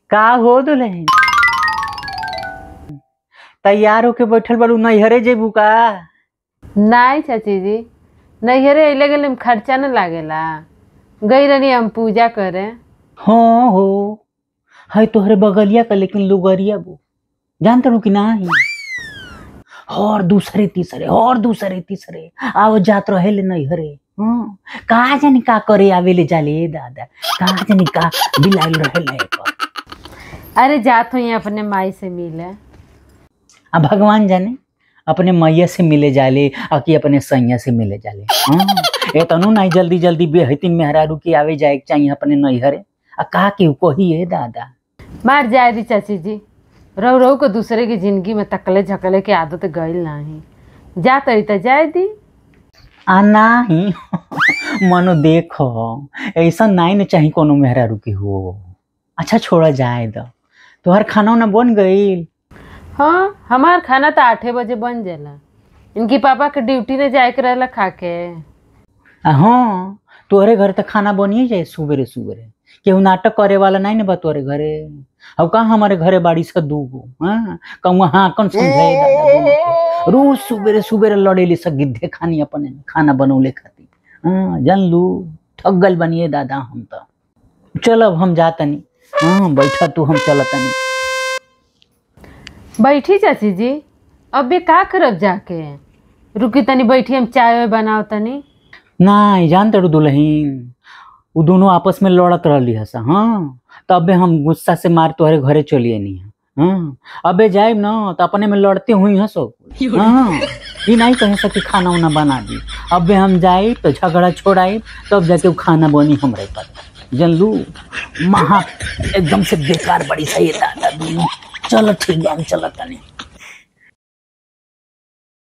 का हो दुल्हन तैयार होके बैठल बारू नैहरे जेबू का? नहीं चाची जी, नैहरे अइले गले में खर्चा न लागेला। गई रही हम पूजा करे। हाँ हो है तोहरे बगलिया का, लेकिन लुगरिया बो जानते हो कि नहीं? और दूसरे तीसरे आओ जात रहे ले नैहरे। हाँ कहा जानी का करे आवे ले जाले दादा, कहा जानी का बिलाइल रहे ले पर। अरे जात हो अपने माई से मिले। अब भगवान जाने अपने मैया से मिले जाले और कि अपने सैया से मिले जाले। हाँ तनु नहीं जल्दी जल्दी बेहतीन मेहरारू की आवे जाए चाहिए अपने नैहरे। आ कहा कि कोही है दादा मार जाए दी चाची जी, रहो रहो को दूसरे की जिंदगी में तकले झकले की आदत गईल नहीं। जा तरी तो जाए दी आना ही मनो देखो ऐसा नहीं न चाहिए कोनो मेहरारू की हो। अच्छा छोड़ा जाए दो, तोहर खाना ना बन गई? हाँ हमार खाना तो 8 बजे बन जाला। इनकी पापा के ड्यूटी ने जाए के रहला खा के। हाँ तोहरे घर तो खाना बनिए जाए सुबेरे सुबेरे, केहू नाटक करे वाला नहीं न बा तोहरे घरे। अब कहाँ हमारे घरे बाड़ी से दूगो हाँ कहूँ हाँ कौन समझाए दादा रोज सुबेरे सुबेरे लड़ेली सब गिद्धे खानी अपने खाना बनौले खाती। हाँ जान लू ठग गल बनिए दादा हम तो। चल अब हम जातनी। हाँ बैठा तू, हम चलतनी। बैठी चाची जी, अब बे का करब जाके? रुकी तनी बैठी, हम चाय बनाओ तनी। नहीं जानते दुल्हन वो दोनों आपस में लड़त रही हसा। हाँ तबे हम गुस्सा से मार तुम्हारे घरे चलिए नहीं। हाँ अबे जाए ना तो अपने में लड़ते हुई हंसो। हाँ ये नहीं कह सकती खाना उना बना दी। अबे हम जाए तो झगड़ा छोड़ाए तब जाके वो खाना बनी हमरे पर। जनलू महा एकदम से बेकार बड़ी सही दादा। चलो ठीक है हम चलत नहीं।